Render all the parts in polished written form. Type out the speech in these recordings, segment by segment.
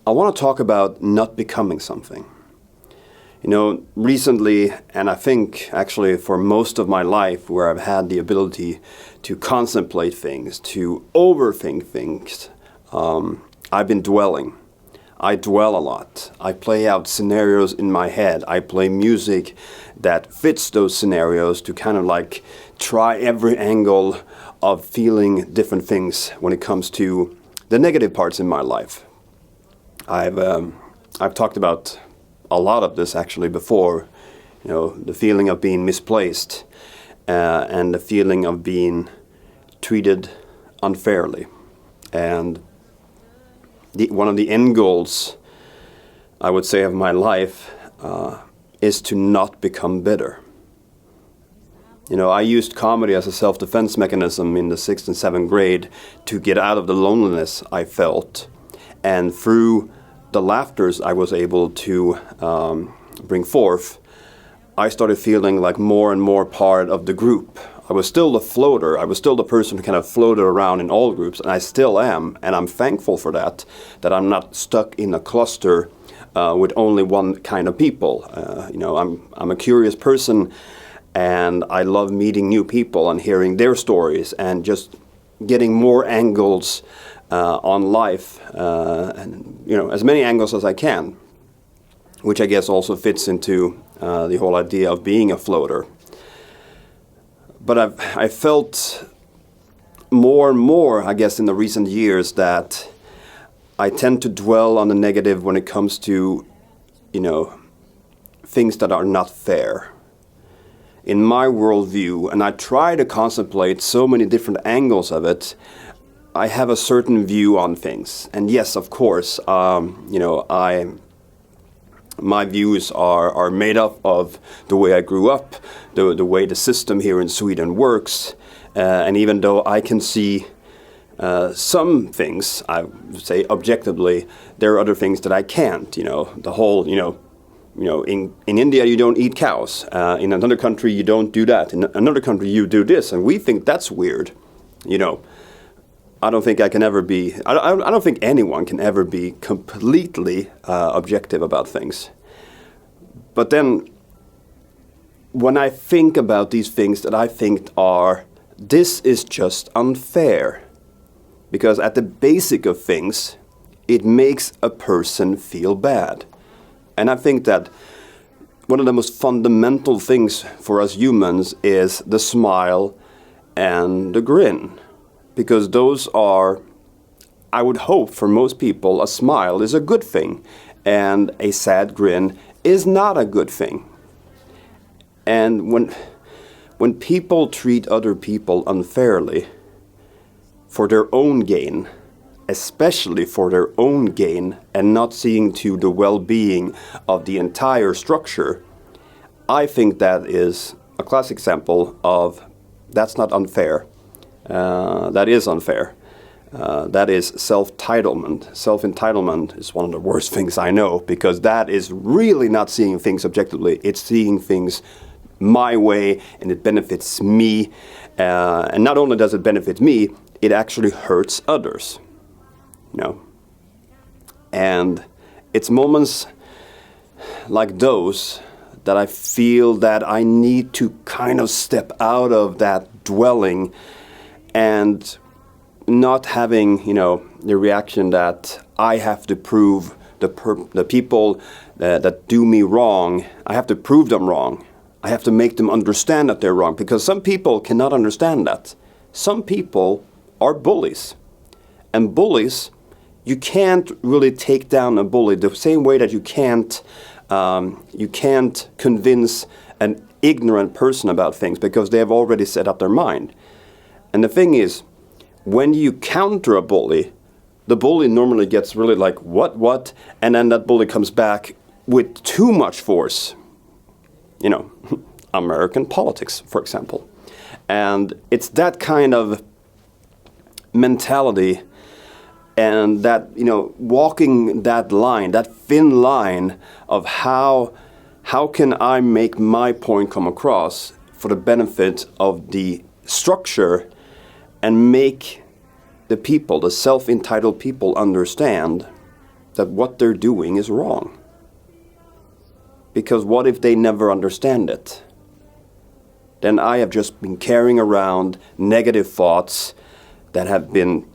I want to talk about not becoming something. You know, recently, and I think actually for most of my life, where I've had the ability to contemplate things, to overthink things, I've been dwelling. I dwell a lot. I play out scenarios in my head. I play music that fits those scenarios to kind of like try every angle of feeling different things when it comes to the negative parts in my life. I've talked about a lot of this actually before, you know, the feeling of being misplaced and the feeling of being treated unfairly. And one of the end goals, I would say, of my life is to not become bitter. You know, I used comedy as a self-defense mechanism in the 6th and 7th grade to get out of the loneliness I felt. And through the laughters I was able to bring forth, I started feeling like more and more part of the group. I was still the floater. I was still the person who kind of floated around in all groups, and I still am. And I'm thankful for that I'm not stuck in a cluster with only one kind of people. You know, I'm a curious person, and I love meeting new people and hearing their stories and just getting more angles on life, and you know, as many angles as I can, which I guess also fits into the whole idea of being a floater. But I felt more and more, I guess, in the recent years that I tend to dwell on the negative when it comes to, you know, things that are not fair. In my worldview, and I try to contemplate so many different angles of it, I have a certain view on things. And yes, of course, you know, my views are made up of the way I grew up, the way the system here in Sweden works, and even though I can see some things, I would say objectively, there are other things that I can't. You know, the whole, you know, in India you don't eat cows. In another country you don't do that. In another country you do this, and we think that's weird. You know, I don't think I can ever be. I don't think anyone can ever be completely objective about things. But then, when I think about these things that I think are, this is just unfair, because at the basic of things, it makes a person feel bad. And I think that one of the most fundamental things for us humans is the smile and the grin. Because those are, I would hope for most people, a smile is a good thing. And a sad grin is not a good thing. And when people treat other people unfairly for their own gain, especially for their own gain, and not seeing to the well-being of the entire structure, I think that is a classic example of that's not unfair. That is unfair. That is self-entitlement. Self-entitlement is one of the worst things I know, because that is really not seeing things objectively. It's seeing things my way, and it benefits me. And not only does it benefit me, it actually hurts others. You know? And it's moments like those that I feel that I need to kind of step out of that dwelling and not having, you know, the reaction that I have to prove the people that do me wrong, I have to prove them wrong. I have to make them understand that they're wrong, because some people cannot understand that. Some people are bullies. And bullies, you can't really take down a bully the same way that you can't convince an ignorant person about things, because they have already set up their mind. And the thing is, when you counter a bully, the bully normally gets really like, what? And then that bully comes back with too much force. You know, American politics, for example. And it's that kind of mentality, and that, you know, walking that line, that thin line of how can I make my point come across for the benefit of the structure, and make the people, the self-entitled people, understand that what they're doing is wrong. Because what if they never understand it? Then I have just been carrying around negative thoughts that have been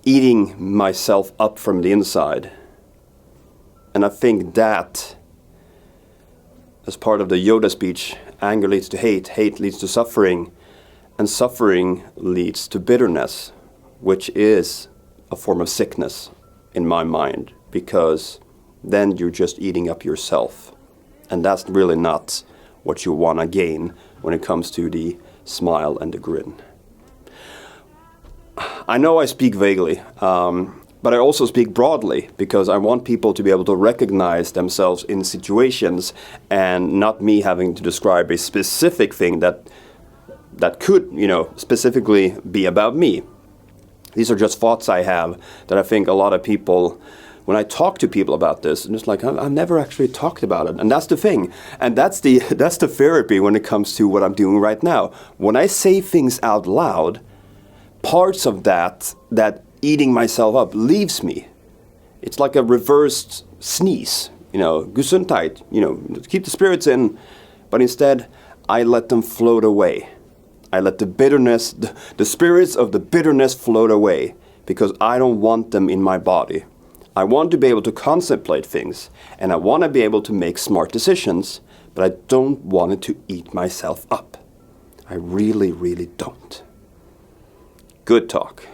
eating myself up from the inside. And I think that, as part of the Yoda speech, anger leads to hate, hate leads to suffering, and suffering leads to bitterness, which is a form of sickness in my mind, because then you're just eating up yourself. And that's really not what you want to gain when it comes to the smile and the grin. I know I speak vaguely, but I also speak broadly because I want people to be able to recognize themselves in situations and not me having to describe a specific thing that could, specifically be about me. These are just thoughts I have that I think a lot of people, when I talk to people about this, and it's like, I've never actually talked about it. And that's the thing. And that's the therapy when it comes to what I'm doing right now. When I say things out loud, parts of that eating myself up leaves me. It's like a reversed sneeze, Gesundheit, keep the spirits in. But instead, I let them float away. I let the bitterness, the spirits of the bitterness float away because I don't want them in my body. I want to be able to contemplate things, and I want to be able to make smart decisions, but I don't want it to eat myself up. I really, really don't. Good talk.